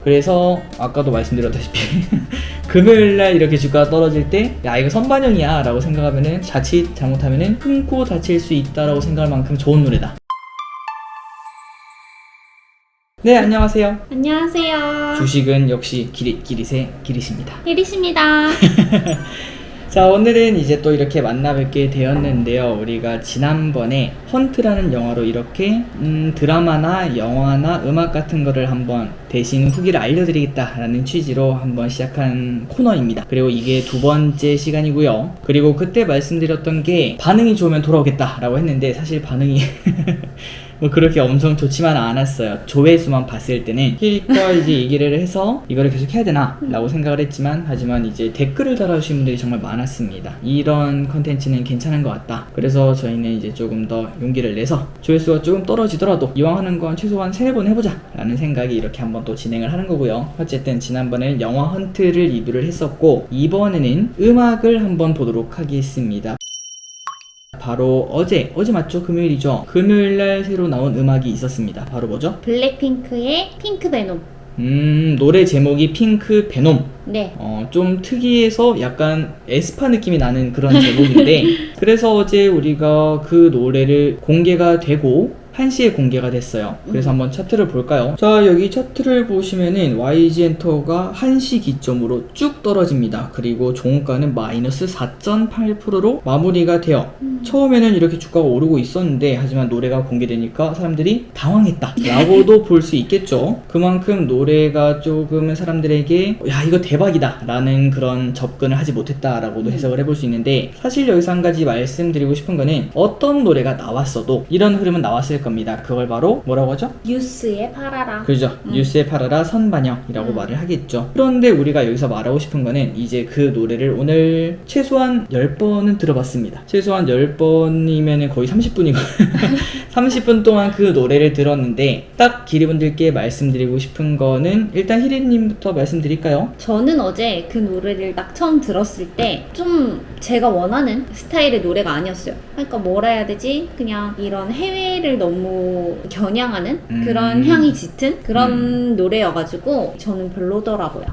그래서 아까도 말씀드렸다시피 금요일날 이렇게 주가가 떨어질 때 야 이거 선반영이야 라고 생각하면은 자칫 잘못하면은 끊고 다칠 수 있다라고 생각할 만큼 좋은 노래다. 네, 안녕하세요. 안녕하세요. 주식은 역시 기릿기릿의 기릿입니다. 혜리십니다. 자, 오늘은 이제 또 이렇게 만나뵙게 되었는데요. 우리가 지난번에 헌트라는 영화로 이렇게 드라마나 영화나 음악 같은 거를 한번 대신 후기를 알려드리겠다라는 취지로 한번 시작한 코너입니다. 그리고 이게 두 번째 시간이고요. 그리고 그때 말씀드렸던 게 반응이 좋으면 돌아오겠다라고 했는데 사실 반응이 뭐 그렇게 엄청 좋지만 않았어요. 조회수만 봤을 때는 힐과 이제 얘기를 해서 이거를 계속 해야 되나 라고 생각을 했지만, 하지만 이제 댓글을 달아주신 분들이 정말 많았습니다. 이런 컨텐츠는 괜찮은 것 같다. 그래서 저희는 이제 조금 더 용기를 내서 조회수가 조금 떨어지더라도 이왕 하는 건 최소한 3-4번 해보자 라는 생각이 이렇게 한번 또 진행을 하는 거고요. 어쨌든 지난번에는 영화 헌트를 리뷰를 했었고, 이번에는 음악을 한번 보도록 하겠습니다. 바로 어제 맞죠? 금요일이죠? 금요일날 새로 나온 음악이 있었습니다. 바로 뭐죠? 블랙핑크의 핑크 베놈. 노래 제목이 핑크 베놈. 네. 좀 특이해서 약간 에스파 느낌이 나는 그런 제목인데 그래서 어제 우리가 그 노래를 공개가 되고 1시에 공개가 됐어요. 그래서 한번 차트를 볼까요? 자, 여기 차트를 보시면은 YG 엔터가 1시 기점으로 쭉 떨어집니다. 그리고 종가는 마이너스 4.8%로 마무리가 돼요. 처음에는 이렇게 주가가 오르고 있었는데, 하지만 노래가 공개되니까 사람들이 당황했다 라고도 볼 수 있겠죠. 그만큼 노래가 조금은 사람들에게 야 이거 대박이다 라는 그런 접근을 하지 못했다 라고도 해석을 해볼 수 있는데, 사실 여기서 한 가지 말씀드리고 싶은 거는 어떤 노래가 나왔어도 이런 흐름은 나왔을 겁니다. 그걸 바로 뭐라고 하죠? 뉴스에 팔아라. 그죠. 뉴스에 팔아라 선반영이라고 말을 하겠죠. 그런데 우리가 여기서 말하고 싶은 거는 이제 그 노래를 오늘 최소한 10번은 들어봤습니다. 최소한 10번이면 거의 30분이고 30분 동안 그 노래를 들었는데, 딱 기리분들께 말씀드리고 싶은 거는 일단 희리님부터 말씀드릴까요? 저는 어제 그 노래를 딱 처음 들었을 때 좀 제가 원하는 스타일의 노래가 아니었어요. 그러니까 뭐라 해야 되지? 그냥 이런 해외를 너무 겨냥하는 그런 향이 짙은 그런 노래여가지고 저는 별로더라고요.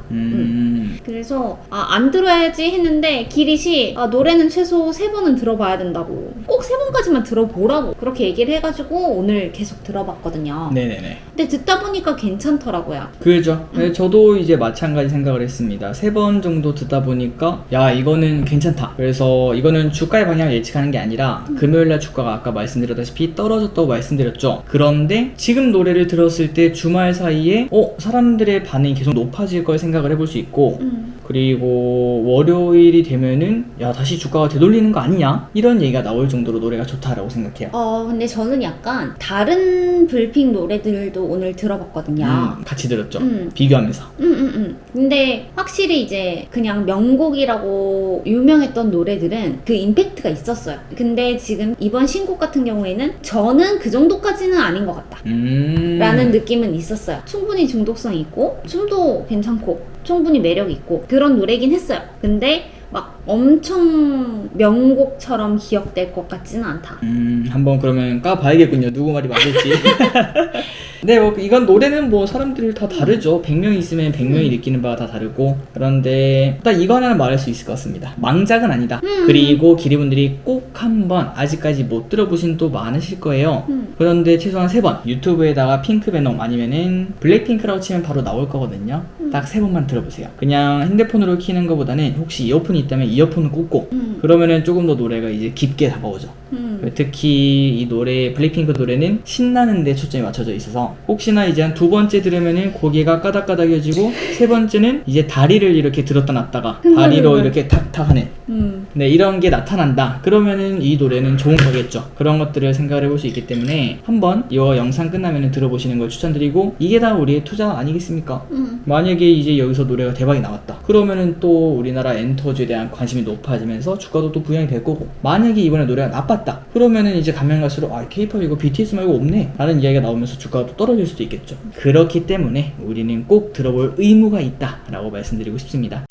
그래서 안 들어야지 했는데 기릿이 노래는 최소 3번은 들어봐야 된다고, 꼭 3번까지만 들어보라고 그렇게 얘기를 해가지고 오늘 계속 들어봤거든요. 네네네. 근데 듣다 보니까 괜찮더라고요. 그죠. 네, 저도 이제 마찬가지 생각을 했습니다. 3번 정도 듣다 보니까 야 이거는 괜찮다. 그래서 이거는 주가의 방향을 예측하는 게 아니라 금요일날 주가가 아까 말씀드렸다시피 떨어졌다고 말씀드렸죠. 그런데 지금 노래를 들었을 때 주말 사이에 사람들의 반응이 계속 높아질 걸 생각을 해볼 수 있고, 그리고 월요일이 되면은 야 다시 주가가 되돌리는 거 아니냐 이런 얘기가 나올 정도로 노래가 좋다라고 생각해요. 근데 저는 약간 다른 블핑 노래들도 오늘 들어봤거든요. 같이 들었죠. 비교하면서. 근데 확실히 이제 그냥 명곡이라고 유명했던 노래들은 그 임팩트가 있었어요. 근데 지금 이번 신곡 같은 경우에는 저는 그 정도까지는 아닌 것 같다 라는 느낌은 있었어요. 충분히 중독성 있고 춤도 괜찮고 충분히 매력 있고 그런 노래긴 했어요. 근데 막 엄청 명곡처럼 기억될 것 같지는 않다. 한번 그러면 까봐야겠군요. 누구 말이 맞을지. 네, 뭐 이건 노래는 뭐 사람들이 다 다르죠. 100명이 있으면 100명이 느끼는 바가 다 다르고, 그런데 딱 이거 하나는 말할 수 있을 것 같습니다. 망작은 아니다. 그리고 기리분들이 꼭 한번 아직까지 못 들어보신 또 많으실 거예요. 그런데 최소한 3번 유튜브에다가 핑크베놈 아니면은 블랙핑크라고 치면 바로 나올 거거든요. 딱 3번만 들어보세요. 그냥 핸드폰으로 키는 것보다는 혹시 이어폰이 있다면 이어폰을 꽂고 그러면은 조금 더 노래가 이제 깊게 다가오죠. 특히 이 노래, 블랙핑크 노래는 신나는데 초점이 맞춰져 있어서 혹시나 이제 한 2번째 들으면은 고개가 까닥까닥해지고 3번째는 이제 다리를 이렇게 들었다 놨다가 다리로 이렇게 탁탁 하는 네, 이런 게 나타난다. 그러면은 이 노래는 좋은 거겠죠. 그런 것들을 생각을 해볼 수 있기 때문에 한번 이 영상 끝나면은 들어보시는 걸 추천드리고, 이게 다 우리의 투자 아니겠습니까? 만약에 이제 여기서 노래가 대박이 나왔다. 그러면은 또 우리나라 엔터주에 대한 관심이 높아지면서 주가도 또 부양이 될 거고, 만약에 이번에 노래가 나빴다. 그러면은 이제 가면 갈수록 K-pop 이거 BTS 말고 없네 라는 이야기가 나오면서 주가가 또 떨어질 수도 있겠죠. 그렇기 때문에 우리는 꼭 들어볼 의무가 있다 라고 말씀드리고 싶습니다.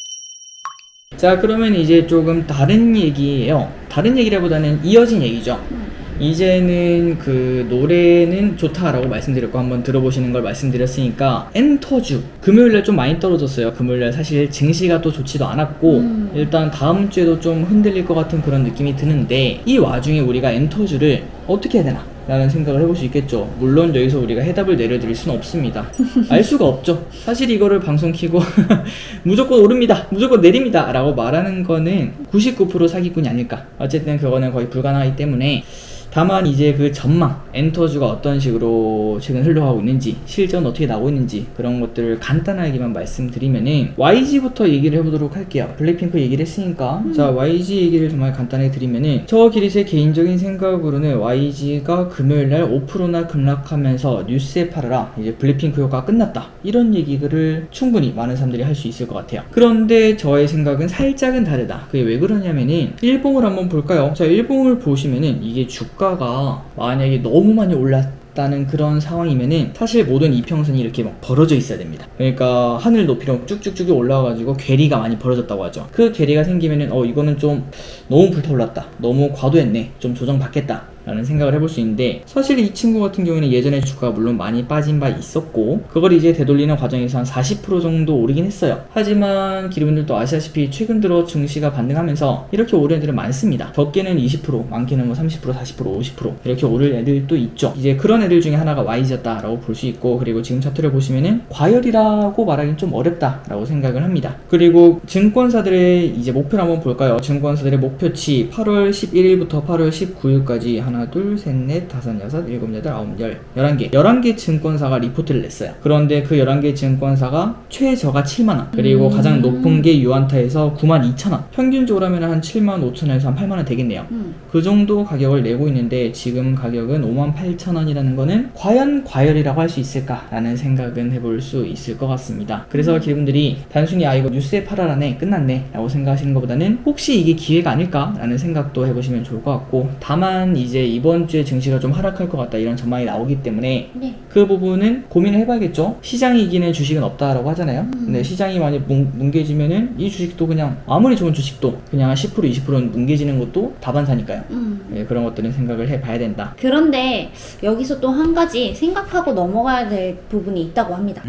자, 그러면 이제 조금 다른 얘기예요. 다른 얘기라보다는 이어진 얘기죠. 이제는 그 노래는 좋다라고 말씀드렸고 한번 들어보시는 걸 말씀드렸으니까 엔터주 금요일날 좀 많이 떨어졌어요. 금요일날 사실 증시가 또 좋지도 않았고 일단 다음 주에도 좀 흔들릴 것 같은 그런 느낌이 드는데 이 와중에 우리가 엔터주를 어떻게 해야 되나 라는 생각을 해볼 수 있겠죠. 물론 여기서 우리가 해답을 내려드릴 수는 없습니다. 알 수가 없죠. 사실 이거를 방송 키고 무조건 오릅니다, 무조건 내립니다 라고 말하는 거는 99% 사기꾼이 아닐까. 어쨌든 그거는 거의 불가능하기 때문에 다만 이제 그 전망, 엔터주가 어떤 식으로 최근 흘러가고 있는지, 실전 어떻게 나오고 있는지 그런 것들을 간단하게만 말씀드리면은 YG부터 얘기를 해보도록 할게요. 블랙핑크 얘기를 했으니까 자 YG 얘기를 정말 간단하게 드리면은 저 기릿의 개인적인 생각으로는 YG가 금요일날 5%나 급락하면서 뉴스에 팔아라 이제 블랙핑크 효과가 끝났다 이런 얘기를 충분히 많은 사람들이 할 수 있을 것 같아요. 그런데 저의 생각은 살짝은 다르다. 그게 왜 그러냐면은 일봉을 한번 볼까요? 자 일봉을 보시면은 이게 주가가 만약에 너무 많이 올랐다는 그런 상황이면은 사실 모든 이평선이 이렇게 막 벌어져 있어야 됩니다. 그러니까 하늘 높이로 쭉쭉쭉 올라와가지고 괴리가 많이 벌어졌다고 하죠. 그 괴리가 생기면은 이거는 좀 너무 불타올랐다, 너무 과도했네, 좀 조정받겠다 라는 생각을 해볼 수 있는데 사실 이 친구 같은 경우에는 예전에 주가가 물론 많이 빠진 바 있었고 그걸 이제 되돌리는 과정에서 한 40% 정도 오르긴 했어요. 하지만 기르분들도 아시다시피 최근 들어 증시가 반등하면서 이렇게 오른 애들은 많습니다. 적게는 20%, 많게는 뭐 30%, 40%, 50% 이렇게 오를 애들도 있죠. 이제 그런 애들 중에 하나가 YG였다 라고 볼 수 있고 그리고 지금 차트를 보시면은 과열이라고 말하기는 좀 어렵다 라고 생각을 합니다. 그리고 증권사들의 이제 목표를 한번 볼까요? 증권사들의 목표치 8월 11일부터 8월 19일까지 하나, 둘, 셋, 넷, 다섯, 여섯, 일곱, 여덟, 아홉, 열 11개 증권사가 리포트를 냈어요. 그런데 그 11개 증권사가 최저가 7만원 그리고 가장 높은 게 유안타에서 92,000원 평균적으로 하면 한 75,000원에서 한 8만원 되겠네요. 그 정도 가격을 내고 있는데 지금 가격은 58,000원이라는 거는 과연 과열이라고 할 수 있을까라는 생각은 해볼 수 있을 것 같습니다. 그래서 기분들이 단순히 이거 뉴스에 팔아라네 끝났네 라고 생각하시는 것보다는 혹시 이게 기회가 아닐까 라는 생각도 해보시면 좋을 것 같고 다만 이제 이번 주에 증시가 좀 하락할 것 같다 이런 전망이 나오기 때문에 네. 그 부분은 고민을 해봐야겠죠. 시장이 이기는 주식은 없다라고 하잖아요. 근데 시장이 많이 뭉개지면은 이 주식도 그냥 아무리 좋은 주식도 그냥 한 10% 20%는 뭉개지는 것도 다반사니까요. 네, 그런 것들은 생각을 해봐야 된다. 그런데 여기서 또 한 가지 생각하고 넘어가야 될 부분이 있다고 합니다.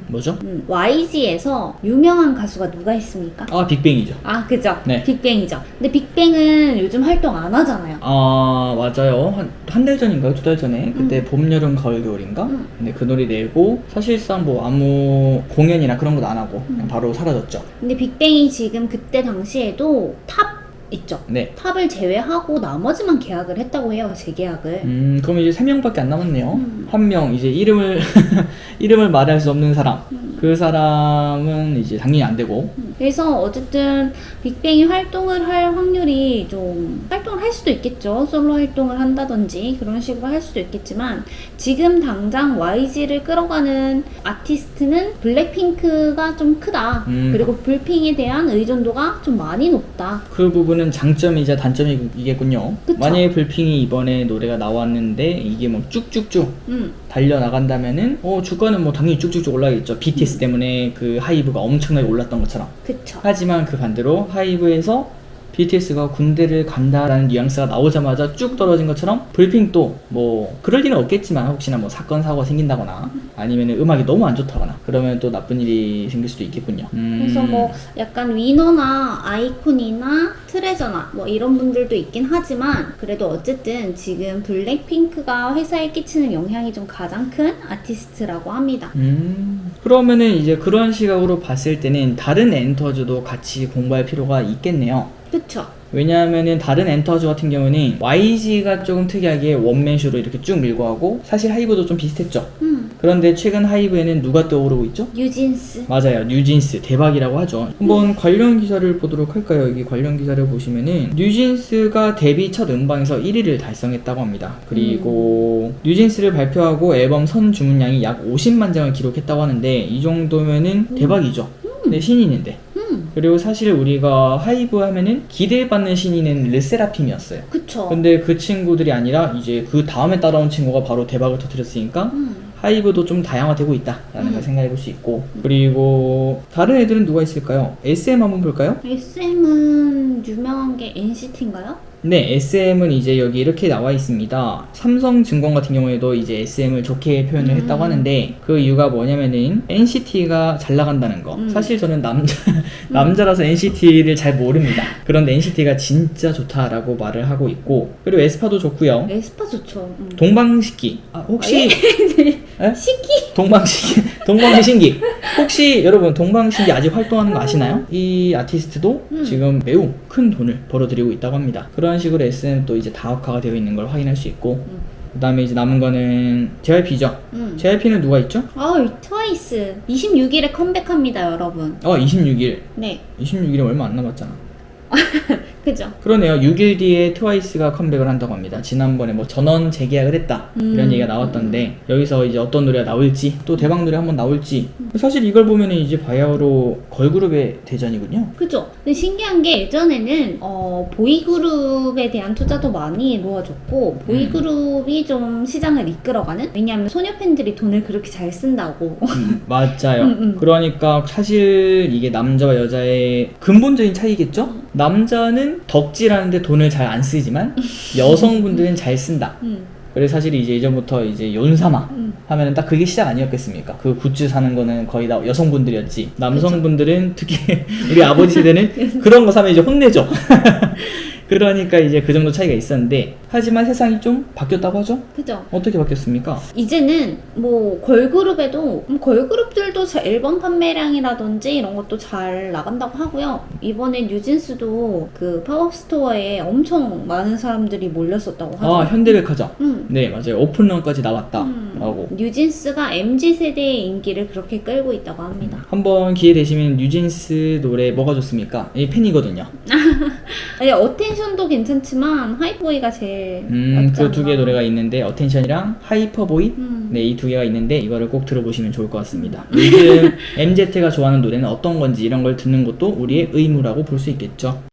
뭐죠? YG에서 유명한 가수가 누가 있습니까? 아 빅뱅이죠. 아 그죠? 네. 빅뱅이죠. 근데 빅뱅은 요즘 활동 안 하잖아요. 아 맞아요. 한 달 전인가요? 2달 전에 그때 봄, 여름, 가을, 겨울인가? 근데 그 노래 내고 사실상 뭐 아무 공연이나 그런 것도 안 하고 그냥 바로 사라졌죠. 근데 빅뱅이 지금 그때 당시에도 탑 있죠. 네. 탑을 제외하고 나머지만 계약을 했다고 해요. 재계약을. 그럼 이제 3명밖에 안 남았네요. 한 명 이제 이름을 이름을 말할 수 없는 사람. 그 사람은 이제 당연히 안 되고. 그래서 어쨌든 빅뱅이 활동을 할 확률이 좀 활동을 할 수도 있겠죠. 솔로 활동을 한다든지 그런 식으로 할 수도 있겠지만 지금 당장 YG를 끌어가는 아티스트는 블랙핑크가 좀 크다. 그리고 블핑에 대한 의존도가 좀 많이 높다. 그 부분은 장점이자 단점이겠군요. 그쵸? 만약에 블핑이 이번에 노래가 나왔는데 이게 뭐 쭉쭉쭉 달려나간다면은 주가는 뭐 당연히 쭉쭉쭉 올라가겠죠. BTS 때문에 그 하이브가 엄청나게 올랐던 것처럼. 그쵸. 하지만 그 반대로 하이브에서 BTS가 군대를 간다라는 뉘앙스가 나오자마자 쭉 떨어진 것처럼 블핑도 뭐 그럴 일은 없겠지만 혹시나 뭐 사건 사고가 생긴다거나 아니면 음악이 너무 안 좋다거나 그러면 또 나쁜 일이 생길 수도 있겠군요. 그래서 뭐 약간 위너나 아이콘이나 트레저나 뭐 이런 분들도 있긴 하지만 그래도 어쨌든 지금 블랙핑크가 회사에 끼치는 영향이 좀 가장 큰 아티스트라고 합니다. 그러면은 이제 그런 시각으로 봤을 때는 다른 엔터주도 같이 공부할 필요가 있겠네요. 그쵸? 왜냐하면은 다른 엔터주 같은 경우는 YG가 조금 특이하게 원맨쇼로 이렇게 쭉 밀고 하고 사실 하이브도 좀 비슷했죠. 그런데 최근 하이브에는 누가 떠오르고 있죠? 뉴진스. 맞아요. 뉴진스 대박이라고 하죠. 한번 관련 기사를 보도록 할까요? 여기 관련 기사를 보시면은 뉴진스가 데뷔 첫 음방에서 1위를 달성했다고 합니다. 그리고 뉴진스를 발표하고 앨범 선 주문량이 약 50만 장을 기록했다고 하는데 이 정도면은 대박이죠. 근데 신인인데. 그리고 사실 우리가 하이브 하면은 기대받는 신인은 르세라핌이었어요. 그쵸. 근데 그 친구들이 아니라 이제 그 다음에 따라온 친구가 바로 대박을 터뜨렸으니까 하이브도 좀 다양화되고 있다라는 걸 생각해 볼 수 있고 그리고 다른 애들은 누가 있을까요? SM 한번 볼까요? SM은 유명한 게 NCT인가요? 네, SM은 이제 여기 이렇게 나와 있습니다. 삼성증권 같은 경우에도 이제 SM을 좋게 표현을 했다고 하는데 그 이유가 뭐냐면은 NCT가 잘 나간다는 거. 사실 저는 남자라서 NCT를 잘 모릅니다. 그런데 NCT가 진짜 좋다라고 말을 하고 있고, 그리고 에스파도 좋고요. 에스파 좋죠. 동방신기. 혹시 에? 시기? 동방신기. 혹시 여러분 동방신기 아직 활동하는 거 아시나요? 이 아티스트도 지금 매우 큰 돈을 벌어들이고 있다고 합니다. 그런 식으로 SM 또 이제 다각화가 되어 있는 걸 확인할 수 있고, 그 다음에 이제 남은 거는 JYP죠. JYP는 누가 있죠? 트와이스 26일에 컴백합니다, 여러분. 26일. 네, 26일에 얼마 안 남았잖아. 그죠? 그러네요. 6일 뒤에 트와이스가 컴백을 한다고 합니다. 지난번에 뭐 전원 재계약을 했다 이런 얘기가 나왔던데, 여기서 이제 어떤 노래가 나올지, 또 대박 노래 한번 나올지. 사실 이걸 보면은 이제 바야흐로 걸그룹의 대전이군요. 그죠? 근데 신기한 게 예전에는 보이그룹에 대한 투자도 많이 이루어졌고, 보이그룹이 좀 시장을 이끌어가는? 왜냐하면 소녀 팬들이 돈을 그렇게 잘 쓴다고. 맞아요. 그러니까 사실 이게 남자와 여자의 근본적인 차이겠죠? 남자는 덕질하는데 돈을 잘 안 쓰지만 여성분들은 잘 쓴다. 그래서 사실 이제 예전부터 이제 연사마 하면은 딱 그게 시작 아니었겠습니까? 그 굿즈 사는 거는 거의 다 여성분들이었지. 남성분들은 특히 우리 아버지 세대는 그런 거 사면 이제 혼내죠. 그러니까 이제 그 정도 차이가 있었는데, 하지만 세상이 좀 바뀌었다고 하죠? 그죠? 어떻게 바뀌었습니까? 이제는 뭐 걸그룹에도 걸그룹들도 앨범 판매량이라든지 이런 것도 잘 나간다고 하고요. 이번에 뉴진스도 그 팝업 스토어에 엄청 많은 사람들이 몰렸었다고 하죠. 현대백화점. 네, 맞아요. 오픈런까지 나왔다 라고. 뉴진스가 MZ세대의 인기를 그렇게 끌고 있다고 합니다. 한번 기회 되시면 뉴진스 노래 뭐가 좋습니까? 이 팬이거든요. 아니, 어텐션도 괜찮지만 하이보이가 제일 맞지 그 두 않나? 개 노래가 있는데, 어텐션이랑 하이퍼보이. 네, 이 두 개가 있는데 이거를 꼭 들어보시면 좋을 것 같습니다. 요즘 MZ가 좋아하는 노래는 어떤 건지 이런 걸 듣는 것도 우리의 의무라고 볼 수 있겠죠.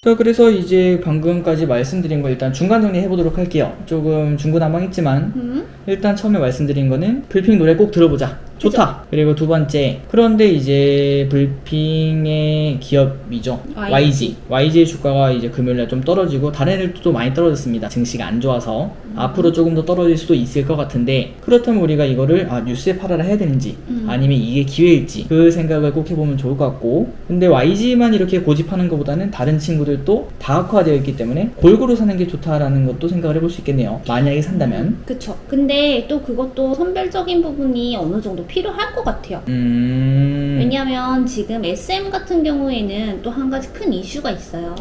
자, 그래서 이제 방금까지 말씀드린 거 일단 중간 정리 해보도록 할게요. 조금 중구난방했지만 일단 처음에 말씀드린 거는 불핑 노래 꼭 들어보자. 좋다. 그리고 두 번째, 그런데 이제 불핑의 기업이죠. YG의 주가가 이제 금요일날 좀 떨어지고 다른 애들도 많이 떨어졌습니다. 증시가 안 좋아서 앞으로 조금 더 떨어질 수도 있을 것 같은데, 그렇다면 우리가 이거를 뉴스에 팔아라 해야 되는지 아니면 이게 기회일지 그 생각을 꼭 해보면 좋을 것 같고, 근데 YG만 이렇게 고집하는 것보다는 다른 친구들도 다각화되어 있기 때문에 골고루 사는 게 좋다라는 것도 생각을 해볼 수 있겠네요. 만약에 산다면. 그쵸. 근데 또 그것도 선별적인 부분이 어느 정도 필요할 것 같아요. 왜냐면 지금 SM 같은 경우에는 또 한 가지 큰 이슈가 있어요.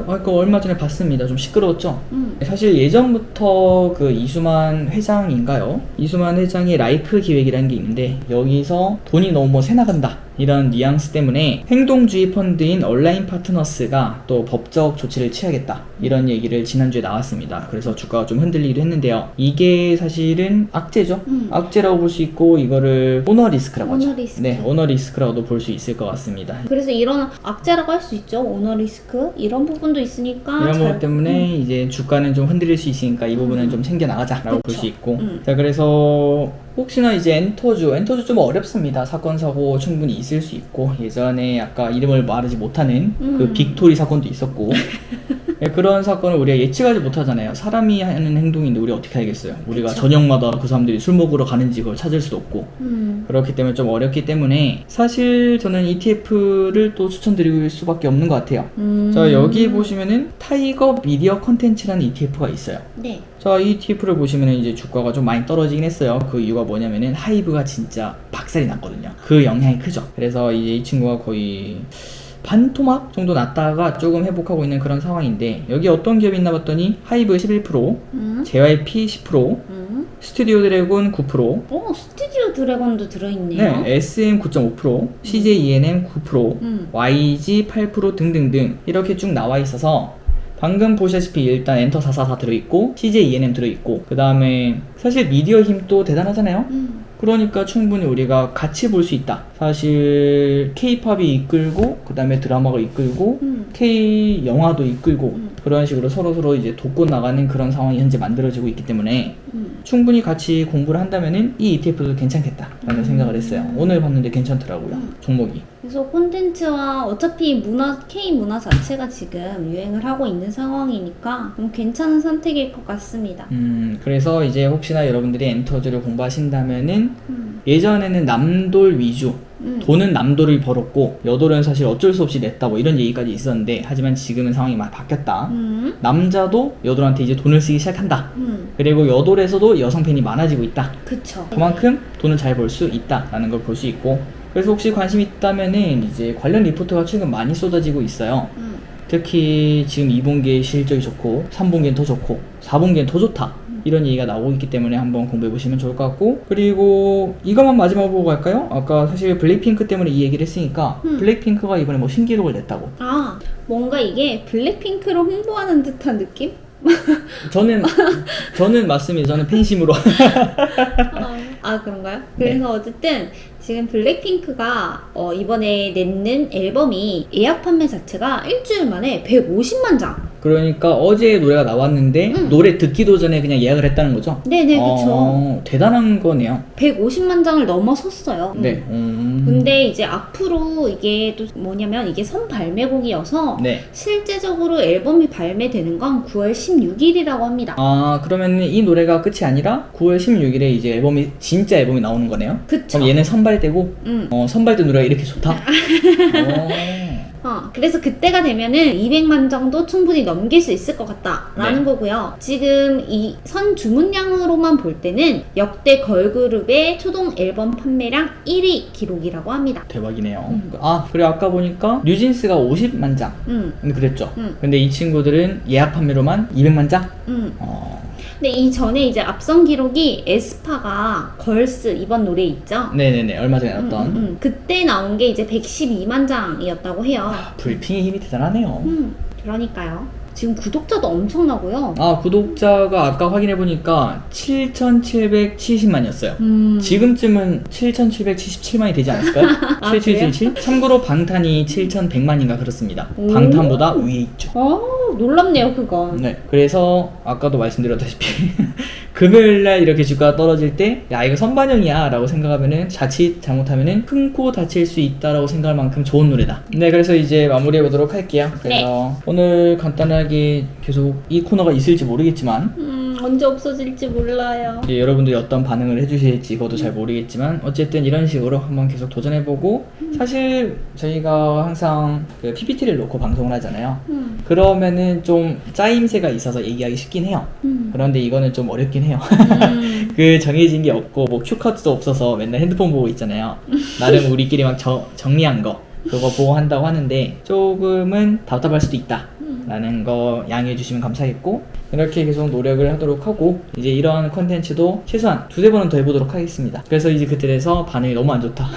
그거 얼마 전에 봤습니다. 좀 시끄러웠죠? 사실 예전부터 그 이수만 회장인가요? 이수만 회장의 라이프 기획이라는 게 있는데, 여기서 돈이 너무 새 나간다 이런 뉘앙스 때문에 행동주의 펀드인 온라인 파트너스가 또 법적 조치를 취하겠다 이런 얘기를 지난주에 나왔습니다. 그래서 주가가 좀 흔들리기도 했는데요. 이게 사실은 악재죠. 악재라고 볼 수 있고, 이거를 오너 리스크라고 하죠. 네, 오너 리스크라고도 볼 수 있을 것 같습니다. 그래서 이런 악재라고 할 수 있죠. 오너 리스크 이런 부분도 있으니까 이런 부분 때문에 이제 주가는 좀 흔들릴 수 있으니까 이 부분은 좀 챙겨 나가자라고 볼 수 있고. 자, 그래서 혹시나 이제 엔터주 좀 어렵습니다. 사건 사고 충분히 있을 수 있고, 예전에 아까 이름을 말하지 못하는 그 빅토리 사건도 있었고 네, 그런 사건을 우리가 예측하지 못하잖아요. 사람이 하는 행동인데 우리가 어떻게 알겠어요. 우리가 그쵸. 저녁마다 그 사람들이 술 먹으러 가는지 그걸 찾을 수도 없고 그렇기 때문에 좀 어렵기 때문에 사실 저는 ETF를 또 추천드릴 수밖에 없는 것 같아요. 자, 여기 보시면은 타이거 미디어 컨텐츠라는 ETF가 있어요. 네. 자, 이 ETF를 보시면은 이제 주가가 좀 많이 떨어지긴 했어요. 그 이유가 뭐냐면은 하이브가 진짜 박살이 났거든요. 그 영향이 크죠. 그래서 이제 이 친구가 거의 반토막 정도 났다가 조금 회복하고 있는 그런 상황인데, 여기 어떤 기업이 있나 봤더니 하이브 11%, JYP 10%, 스튜디오 드래곤 9%, 스튜디오 드래곤도 들어있네요. 네, SM 9.5%, CJ ENM 9%, YG 8% 등등등 이렇게 쭉 나와 있어서, 방금 보시다시피 일단 엔터 444 들어있고 CJ ENM 들어있고, 그 다음에 사실 미디어 힘도 대단하잖아요. 그러니까 충분히 우리가 같이 볼 수 있다. 사실 K-팝이 이끌고, 그 다음에 드라마가 이끌고, K 영화도 이끌고, 그런 식으로 서로 이제 돕고 나가는 그런 상황이 현재 만들어지고 있기 때문에 충분히 같이 공부를 한다면은 이 ETF도 괜찮겠다라는 생각을 했어요. 오늘 봤는데 괜찮더라고요. 종목이. 그래서 콘텐츠와 어차피 K 문화 자체가 지금 유행을 하고 있는 상황이니까 괜찮은 선택일 것 같습니다. 그래서 이제 혹시나 여러분들이 엔터즈를 공부하신다면은 예전에는 남돌 위주, 돈은 남돌이 벌었고 여돌은 사실 어쩔 수 없이 냈다 뭐 이런 얘기까지 있었는데, 하지만 지금은 상황이 많이 바뀌었다. 남자도 여돌한테 이제 돈을 쓰기 시작한다. 그리고 여돌에서도 여성 팬이 많아지고 있다. 그쵸. 그만큼 돈을 잘 벌 수 있다라는 걸 볼 수 있고, 그래서 혹시 관심 있다면은 이제 관련 리포트가 최근 많이 쏟아지고 있어요. 특히 지금 2분기에 실적이 좋고 3분기엔 더 좋고 4분기엔 더 좋다, 이런 얘기가 나오고 있기 때문에 한번 공부해 보시면 좋을 것 같고, 그리고 이것만 마지막으로 보고 갈까요? 아까 사실 블랙핑크 때문에 이 얘기를 했으니까 블랙핑크가 이번에 뭐 신기록을 냈다고. 아, 뭔가 이게 블랙핑크를 홍보하는 듯한 느낌? 저는 맞습니다. 저는 팬심으로. 아 그런가요? 그래서 어쨌든 지금 블랙핑크가 이번에 냈는 앨범이 예약 판매 자체가 일주일 만에 150만 장. 그러니까 어제 노래가 나왔는데 노래 듣기도 전에 그냥 예약을 했다는 거죠? 네네, 그쵸. 대단한 거네요. 150만 장을 넘어섰어요. 네. 근데 이제 앞으로 이게 또 뭐냐면 이게 선발매곡이어서 네. 실제적으로 앨범이 발매되는 건 9월 16일이라고 합니다. 아, 그러면 이 노래가 끝이 아니라 9월 16일에 이제 진짜 앨범이 나오는 거네요? 그쵸. 그럼 얘는 선발되고, 선발된 노래가 이렇게 좋다? 그래서 그때가 되면은 200만 정도 충분히 넘길 수 있을 것 같다라는 네. 거고요. 지금 이 선 주문량으로만 볼 때는 역대 걸그룹의 초동 앨범 판매량 1위 기록이라고 합니다. 대박이네요. 아, 그래 아까 보니까 뉴진스가 50만 장 그랬죠? 근데 이 친구들은 예약 판매로만 200만 장? 근데 이전에 이제 앞선 기록이 에스파가 걸스 이번 노래 있죠? 네네네, 얼마 전에 나왔던. 그때 나온 게 이제 112만 장이었다고 해요. 불핑의 힘이 대단하네요. 그러니까요. 지금 구독자도 엄청나고요. 아, 구독자가 아까 확인해보니까 7,770만이었어요. 지금쯤은 7,777만이 되지 않았을까요? 아, 7777? 참고로 방탄이 7,100만인가 그렇습니다. 방탄보다 위에 있죠. 놀랍네요, 그건. 네, 그래서 아까도 말씀드렸다시피 금요일날 이렇게 주가가 떨어질 때 야, 이거 선반영이야 라고 생각하면은 자칫 잘못하면은 큰 코 다칠 수 있다라고 생각할 만큼 좋은 노래다. 네, 그래서 이제 마무리해 보도록 할게요. 그래서 오늘 간단하게 계속 이 코너가 있을지 모르겠지만 언제 없어질지 몰라요. 이제 여러분들이 어떤 반응을 해주실지 그것도 잘 모르겠지만 어쨌든 이런 식으로 한번 계속 도전해보고, 사실 저희가 항상 그 PPT를 놓고 방송을 하잖아요. 그러면은 좀 짜임새가 있어서 얘기하기 쉽긴 해요. 그런데 이거는 좀 어렵긴 해요. 그 정해진 게 없고 뭐 큐카드도 없어서 맨날 핸드폰 보고 있잖아요. 나름 우리끼리 막 정리한 거 그거 보고 한다고 하는데 조금은 답답할 수도 있다 라는 거 양해해 주시면 감사하겠고, 이렇게 계속 노력을 하도록 하고 이제 이런 컨텐츠도 최소한 2-3번은 더 해보도록 하겠습니다. 그래서 이제 그때 돼서 반응이 너무 안 좋다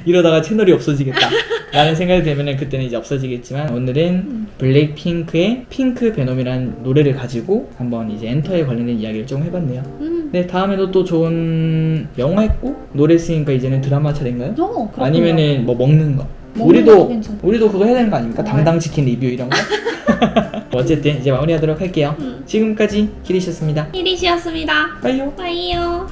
이러다가 채널이 없어지겠다 라는 생각이 들면은 그때는 이제 없어지겠지만, 오늘은 블랙핑크의 핑크 베놈이라는 노래를 가지고 한번 이제 엔터에 관련된 이야기를 좀 해봤네요. 네, 다음에도 또 좋은 영화 했고 노래 했으니까 이제는 드라마 차례인가요? 그렇군요. 아니면은 뭐 먹는 거. 먹는 것도 괜찮다. 우리도 그거 해야 되는 거 아닙니까? 당당 치킨 리뷰 이런 거. 어쨌든 이제 마무리하도록 할게요. 지금까지 기리셨습니다. 히리시였습니다. 빠이요. 빠이요.